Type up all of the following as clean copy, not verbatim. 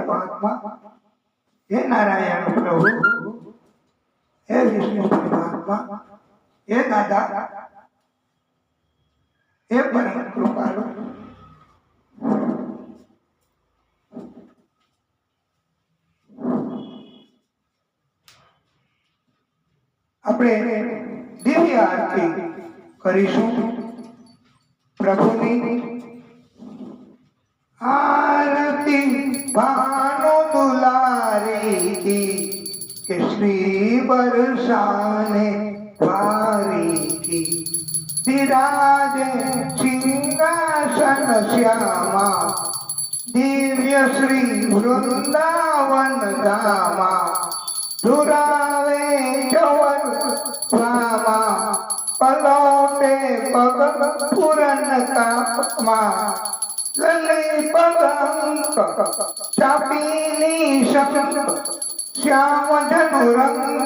परमात्मा, हे नारायण प्रभु, हे विष्णु परमात्मा, हे दादा, हे परम कृपालु, આપણે દિવ્ય આરતી કરીશું પ્રભુની। आरती भानु दुलारी की के श्री बरसाने वारी की, विराजे सिंहासन श्यामा, दिव्य श्री वृंदावन धामा, धुरावे जवन स्वामा, पलोटे पग पूरन कामा, लली पलंक चापीनी शंख, श्याम जनु रंग,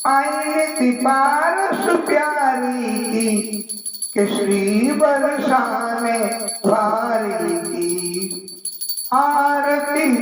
आई पारस प्यारी की के श्री बरसाने वारी की। आरती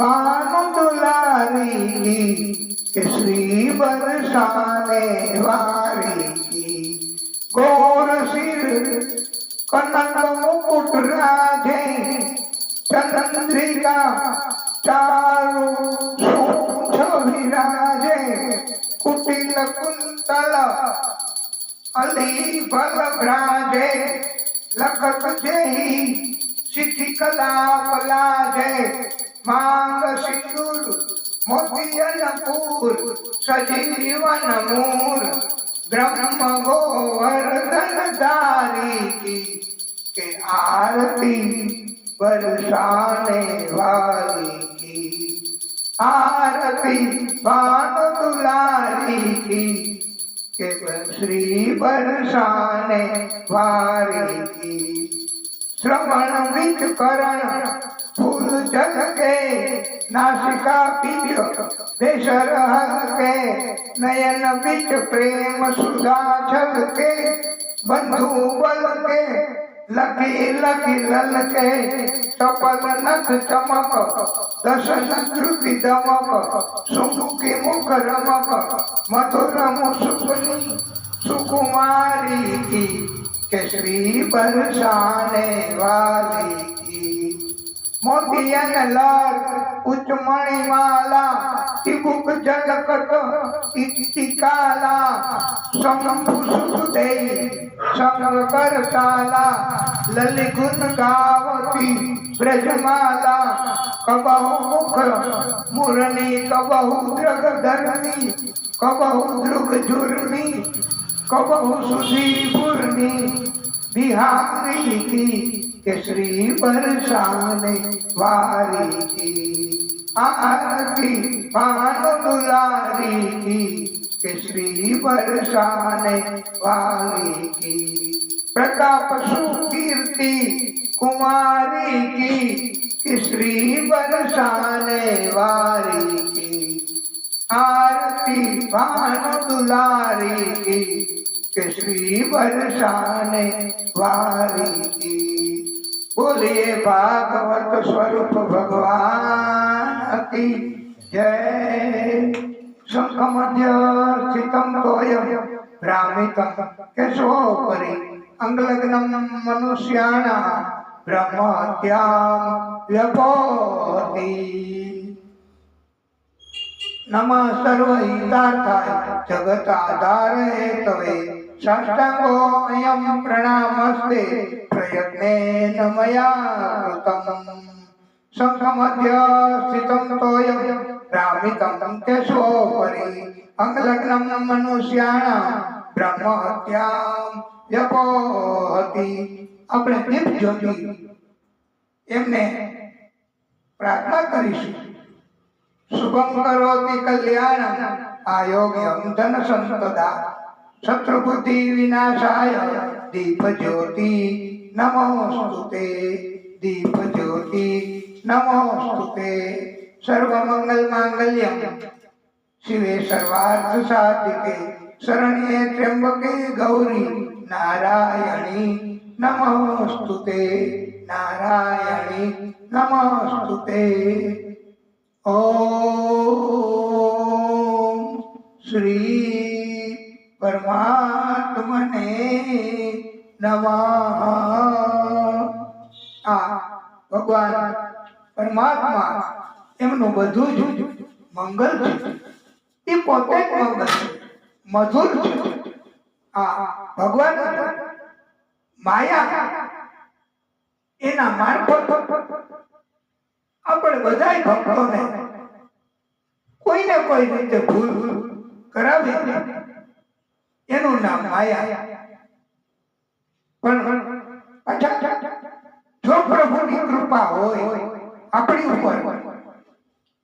भानु दुलारी की के श्री बरसाने वारी की। गौर सिर कनक मुकुट राजे, चंद्रिका चारु सूक्ष विराजे, कुटिल कुंतल अली बल भ्राजे, लखत जेहि सिद्धि कलाप लाजे, मांग सिंदूर मोतियन पूर, सजीवन मूर, ब्रह्म गोवर्धन धारी की के आरती बरसाने वाली की। आरती भानु दुलारी की के श्री बरसाने वारी की। श्रवण विच करण फूल जल के, नासिका पीछो बेसर के, नयन बिच प्रेम सुधा छल के, बंधु बल के लकी लकी लल के, चपल नख चमक दशन ध्रुति दमक, सुमुखी मुख रमक, मधुर मुस्कुनी सुकुमारी की के श्री बरसाने वाली की। मोतियन लाल उच्च मणिमाला, टिबुक जलकत इतिकाला, शंभु सुदे संग करताला, ललि गुण गावती ब्रजमाला, कबहु मुख मुरली कबहु दृग धरनी, कबहु दृग झुरनी, कबहु सुधी पूर्णी, बिहारी की के श्री बरसाने वारी की। आरती भानु दुलारी की के श्री बरसाने वाली की। प्रताप सुकीर्ति कुमारी की के श्री बरसाने वाली की। आरती भानु दुलारी की के श्री बरसाने वाली की। बोलिए भागवत स्वरूप भगवान की जय। शंख मध्य स्थितं तोयं भ्रामितं केशवोपरि, अंगलग्नं मनुष्याणां ब्रह्महत्यां व्यपोति। नमः सर्वहितार्थाय जगताधारे तवे, साष्टांगो अयं प्रणामस्ते, प्रयत्नेन मया कृतम्। शंखमध्य स्थितं तोयं भ्रामितं केशवोपरि, अंगलग्नं मनुष्याणां ब्रह्महत्यां व्यपोहति। આપણે દીપ જ્યોતિ એમને પ્રાર્થના કરીશું। શુભમ કરોતિ કલ્યાણમ આયોગ્યમ ધન સંપદા, શત્રુબુદ્ધિ વિનાશાય દીપ જ્યોતિ નમોસ્તુતે। દીપ જ્યોતિ નમોસ્તુતે। સર્વમંગલ માંગલ્યમ शिवे सर्वार्थ साधिके, शरण्ये त्र्यंबके गौरी नारायणी नमोस्तुते। નારાયણી નમસ્તુતે. ઓમ શ્રી પરમાત્મને નમઃ. આ ભગવાન પરમાત્મા એમનું બધું જ મંગલ છે. એ પોતે જ મંગલ છે, મધુર છે. આ ભગવાન માયા એના મારફત આપણે બધા ભક્તોને કોઈને કોઈ રીતે ભૂલ કરાવી એનું નામ માયા. પણ જો પ્રભુની કૃપા હોય આપણી ઉપર,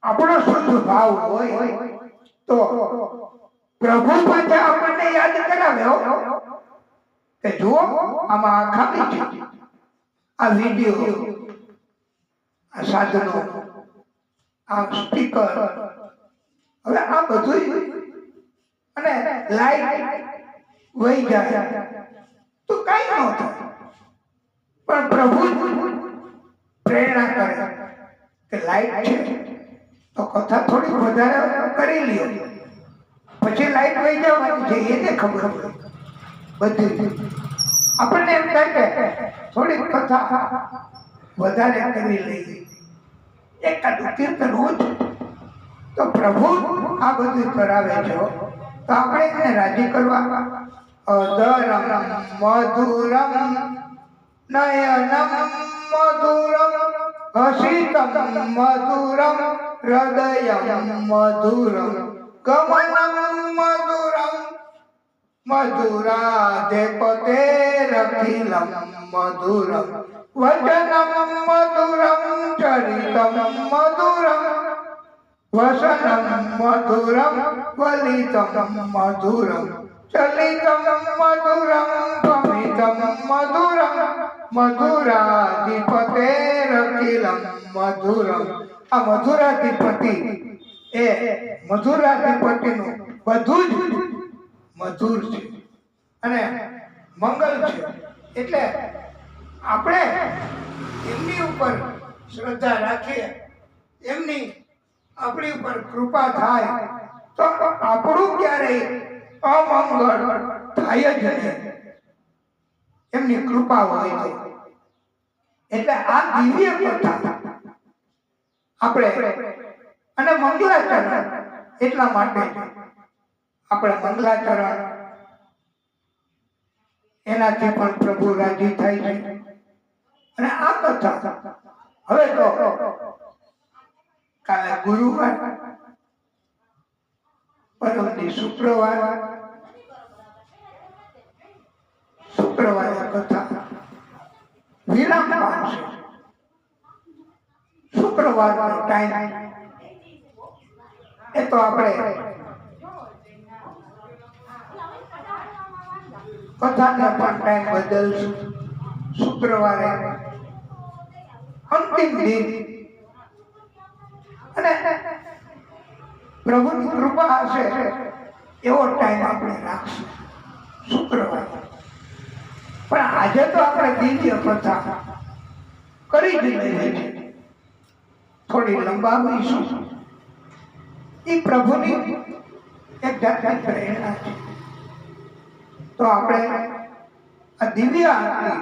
આપણો શુદ્ધ ભાવ હોય તો પ્રભુ પાછા આપણને યાદ કરાવે કે જુઓ આમાં આ ખામી છે, આ વિડીયો, આ સાધનો, આ સ્પીકર, હવે આ બધું અને લાઈટ વહી જાય તો કઈ ન થાય. પણ પ્રભુ પ્રેરણા કરે કે લાઈટ છે તો કથા થોડી વધારે કરી લ્યો, પછી લાઈટ વહી જવાની છે એને ખબર બધી. આપણને એમ થાય કે થોડી કથા વધારે કરી લઈએ, એકાદું કીર્તન ઓછું, તો પ્રભુ આ બધું કરાવે છે. તો આપણે એને રાજી કરવા અધરમ મધુરમ નયનમ મધુરમ હસિતમ મધુરમ હૃદયમ મધુરમ ગમનમ મધુરમ મધુરાધિપતે રખિલમ મધુરમ વચનમ મધુરમ ચરિતમ મધુરમ વસનમ મધુરમ વલિતમ મધુરમ ચલિતમ મધુરમ ભમિતમ મધુરમ મધુરાધિપતે રખિલમ મધુરમ. આ મધુરાધિપતિ એ મધુરાધિપતિનું બધું જ મધુર છે અને મંગલ છે. એટલે આપણે એમની ઉપર શ્રદ્ધા રાખીએ, એમની આપણી ઉપર કૃપા થાય તો આપણું ક્યારેય અમંગળ થાય જ નહીં, એમની કૃપા હોય તો. એટલે આ દિવ્ય કથા આપણે અને મંગલાચરણ એટલા માટે આપણે મંગલાચરણ એનાથી પણ પ્રભુ રાજી થાય છે. અને આ કથા હવે તો કાલે ગુરુવાર, પરમદી શુક્રવારે કથા વિરામ પામશે. શુક્રવારનો ટાઈમ એ તો આપણે કથાને પણ ટાઈમ બદલશું. શુક્રવારે અંતિમ દિન અને પ્રભુની કૃપા હશે એવો ટાઈમ આપણે રાખશું શુક્રવારે. પણ આજે તો આપણે દિવ્ય કથા કરી જ લઈએ છીએ, થોડી લંબાવીશું. એ પ્રભુની એક જાતની પ્રેરણા છે. તો આપણે આ દિવ્ય આરતી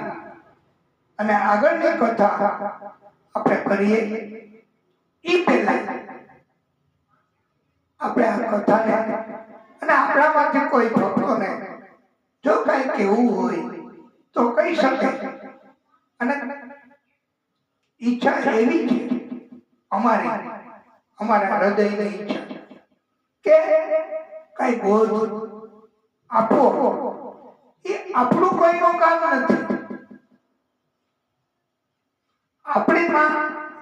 અને આગળની કથા આપણે કરીએ એ પહેલા આપણે આ કથાને અને આપણામાંથી કોઈ ભક્તોને જો કઈ કહેવું હોય તો કહી શકે. અને ઈચ્છા એવી છે અમારા હૃદયની ઈચ્છા કે કઈ બોધ આપો, એ આપણું કોઈનું કામ નથી. આપણીમાં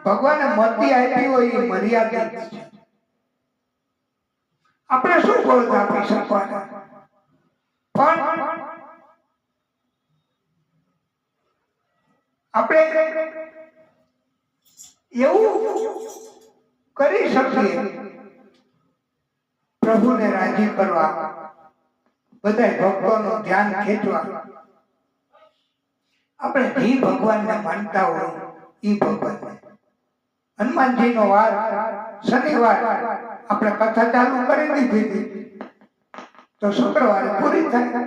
ભગવાને મતિ આપી હોય એ મર્યાદિત છે. આપણે શું બોધ આપી શકવાના? પણ આપણે એવું કરી શકીએ પ્રભુને રાજી કરવા, બધા ભક્તોનું ધ્યાન ખેંચવા. આપણે જે ભગવાનને માનતા હોય એ ભગવાનને. હનુમાનજીનો વાર શનિવાર આપણે કથા ચાલુ કરી દીધી હતી, તો શુક્રવારે પૂરી થાય.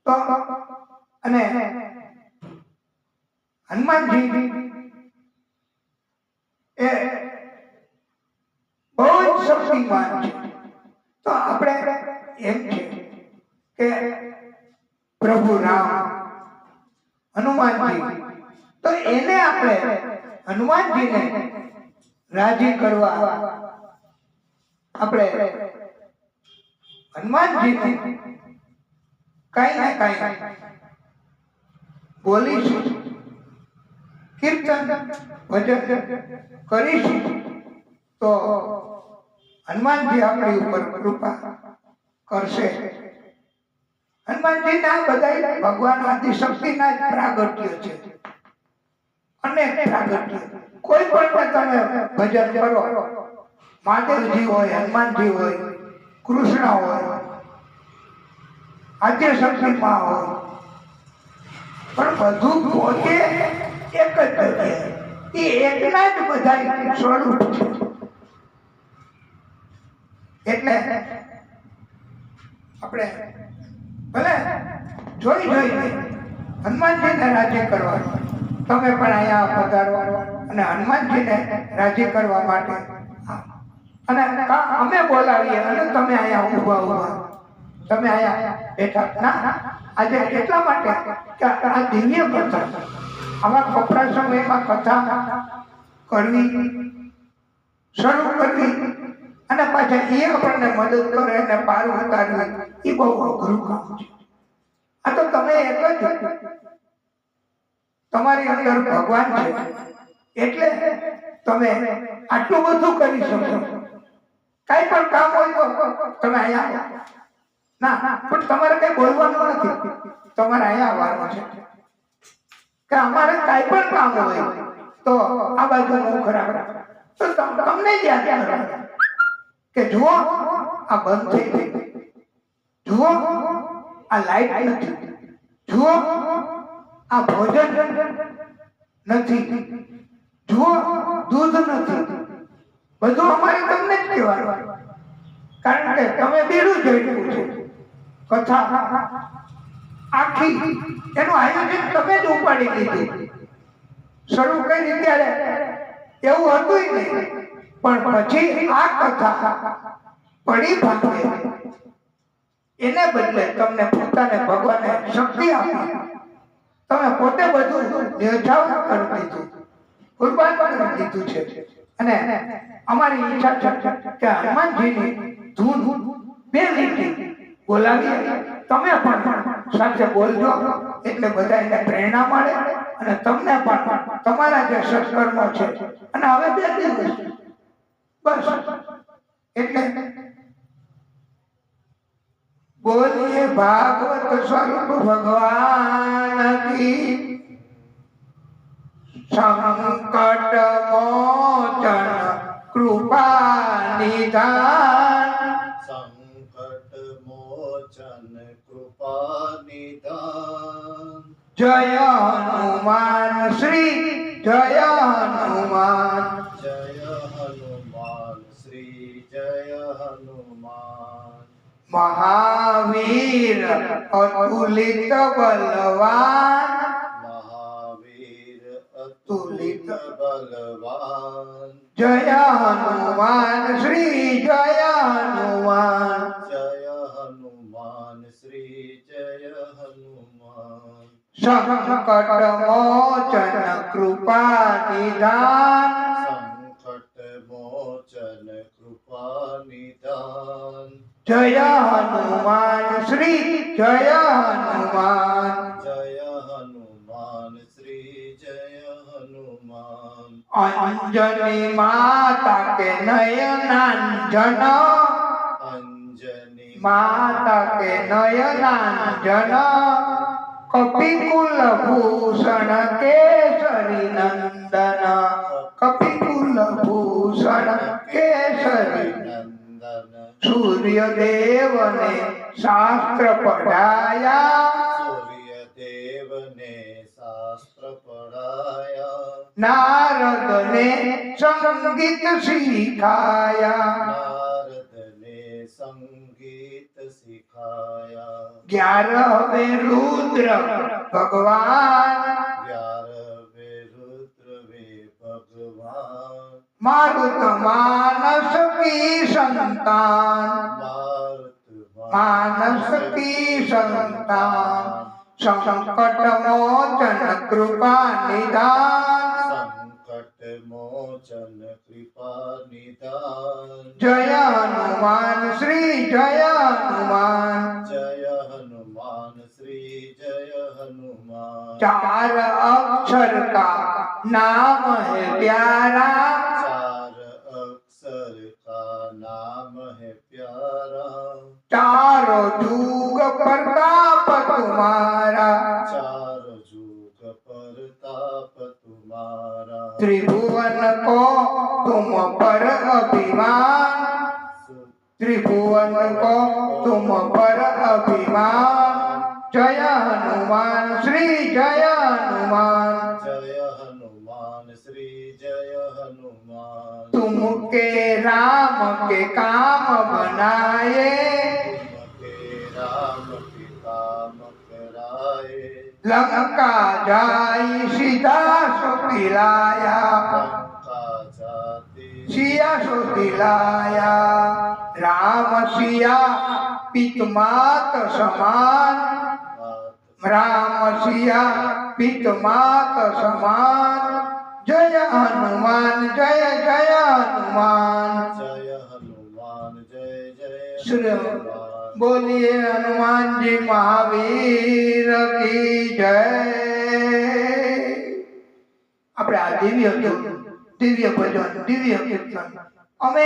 તો અને હનુમાનજી એ બહુ જ શક્તિમાન છે. તો આપણે એમ છે કે પ્રભુ રામ હનુમાનજી, તો એને આપણે હનુમાનજીને રાજી કરવા આપણે હનુમાનજીને કઈ ને કઈ બોલીશું, કીર્તન ભજન કરીશું, તો હનુમાનજી આપણી ઉપર કૃપા કરશે. હનુમાનજી ના બધા ભગવાન આદિશક્તિના જ પ્રાગટ્ય છે, અનેક પ્રાગટ્ય. કોઈ પણ તમે ભજન કરો, મહાદેવજી હોય, હનુમાનજી હોય, કૃષ્ણ હોય, આદ્યશક્તિમાં હોય, પણ બધું પોતે એક જ જગ્યાએ, એ એકના જ બધા સ્વરૂપ છે. એટલે આપણે ભલે જોઈ હનુમાનજીને રાજી કરવા, તમે પણ અહીંયા પધારો અને હનુમાનજીને રાજી કરવા માટે અને અમે બોલાવીએ અને તમે અહીંયા ઊભા તમે અહીંયા બેઠા ના. આજે એટલા માટે કે આ દિવ્ય કથા, આવા કપરા સમયમાં કથા કરવી, શરૂ કરવી અને પાછા એ આપણને મદદ કરે અને પાર ઉતારવી, એ બહુ અઘરું કામ છે. આ તો તમે એક જ તમારી અંદર ભગવાન છે એટલે તમે આટલું બધું કરી શકો. કઈ પણ કામ હોય તો તમે અહીંયા ના, પણ તમારે કઈ બોલવાનું નથી, તમારે અહીંયા આવવાનું છે કે અમારે કઈ પણ કામ હોય તો આ બાજુ ખરાબ તો તમને જ યાદ કરવાનું કે જુઓ આ બંધ થઈ ગઈ, જુઓ આ લાઈટ નથી, જુઓ આ ભોજન નથી, જુઓ દૂધ નથી, બધું અમારે તમને જ કહેવાનું. કારણ કે તમે બીડું જોઈતું છે. કથા આખી એનું આયોજન તમે જ ઉપાડી લીધું. શરૂ કરી ત્યારે એવું હતું નહીં, પણ પછી આ કથા પડી ભાગે એને બદલે તમને પોતાને ભગવાને શક્તિ આપી, તમે પોતે બધું નિર્જાવ કરી દીધું, કુરબાન કરી દીધું છે. અને અમારી ઈચ્છા છે કે હનુમાનજીની ધૂન બે લીટી બોલાવીએ, તમે પણ સાથે બોલજો, એટલે બધાને પ્રેરણા મળે અને તમને પણ તમારા જે સત્કર્મો છે. અને હવે 2 દિવસ બસ, એટલે બોલીએ ભાગવત સ્વરૂપ ભગવાન કી, સંકટ મોચન કૃપા નિધાન, સંકટ મોચન કૃપા નિધાન. જય હનુમાન શ્રી, જય હનુમાન, જય હનુમાન શ્રી, જય હનુમાન. મહાવીર અતુલિત બલવાન, મહાવીર અતુલિત બલવાન. જય હનુમાન શ્રી, જય હનુમાન, જય હનુમાન શ્રી, જય હનુમાન. સંકટ મોચન કૃપા નિધાન, સંકટ મોચન કૃપા નિધાન. જય હનુમાન શ્રી, જય હનુમાન, જય હનુમાન શ્રી, જય હનુમાન. અંજની માતા કે નયનાંજન, અંજની માતા કે નયનાંજન, કપિકુલ ભૂષણ કેસરી નંદન, કપિકુલ ભૂષણ કેસરી નંદન. સૂર્યદેવને શાસ્ત્ર પઢાયા, સૂર્યદેવને નારદને સંગીત શીખાયા નારદને સંગીત શીખાયા 11 રુદ્ર ભગવાન 11 રુદ્રવે ભગવાન મારુત માનસ કી સંતાન માનસ કી સંતાન સંકટ મોચન કૃપા નિદાન સંકટ મોચન કૃપા નિદાન જય હનુમાન શ્રી જય હનુમાન જય હનુમાન શ્રી જય હનુમાન 4 अक्षर का नाम है प्यारा 4 अक्षर का नाम है प्यारा 4 जुग प्रताप तुम्हारा 4 जुग प्रताप तुम्हारा त्रिभुवन को तुम पर अभिमान त्रिभुवन को तुम पर अभिमान जय हनुमान श्री जय हनुमान जय हनुमान श्री जय हनुमान तुम के राम के काम बनाए तुमके राम के काम कराए लंका जाई सीता सो पिलाया लंका जाति सिया सो पिलाया राम सिया पितमात समान राम सिया पितमात समान जय हनुमान जय जय हनुमान जय हनुमान जय जय श्री हनुमान बोलिए हनुमान जी महावीर की जय આપણે આ દિવ્ય દિવ્ય ભજન દિવ્ય કીર્તન અમે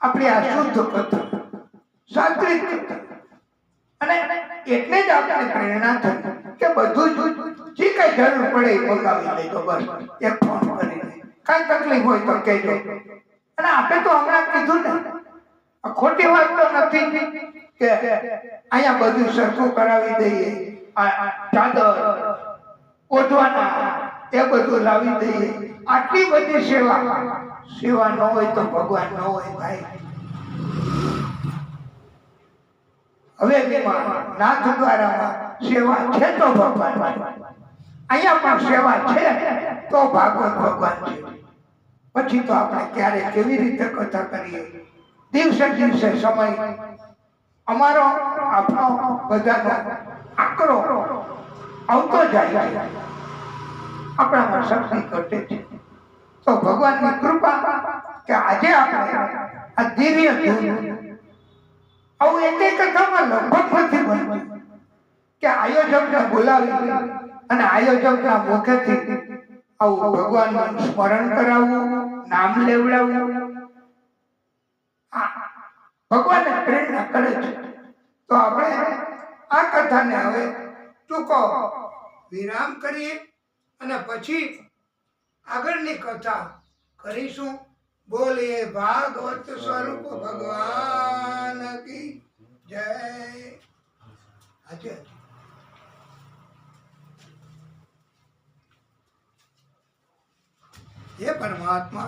આપણી આ શુદ્ધ કથા સાત્વિક કથા અને એટલે જ આપણે પ્રેરણા થઈ કે બધું જ જે કઈ જરૂર પડે એ મંગાવી લેજો બસ એક ફોન કરીને કઈ તકલીફ હોય તો કહેજો અને આપણે તો હમણાં કીધું ને આ ખોટી વાત તો નથી કે અહીંયા બધું સરખું કરાવી દઈએ આ ચાદર ઓઢવાના એ બધું લાવી દઈએ આટલી બધી સેવા ન હોય તો ભગવાન ન હોય ભાઈ હવે નાથ દ્વારામાં સેવા છે તો ભગવાન અહીંયા પણ સેવા છે તો ભાગવત ભગવાન છે પછી તો આપણે ક્યારે કેવી રીતે કથા કરીએ દિવસે દિવસે સમય અમારો આપણો બધાનો આકરો આવતો જાય છે આપણામાં શક્તિ ઘટે છે તો ભગવાનની કૃપા કે આજે આપણે આ દિવ્ય ધૂન આવું એક કથામાં લગભગ નથી બનતું કે આયોજકને બોલાવી અને આયોજકના મુખેથી આવું ભગવાનનું સ્મરણ કરાવવું નામ લેવડાવવું ભગવાનને પ્રેરણા કરે છે તો આપણે આ કથાને હવે ટૂંકો વિરામ કરીએ અને પછી આગળની કથા કરીશું બોલીએ ભાગવત સ્વરૂપ ભગવાન કી જય આજે हे परमात्मा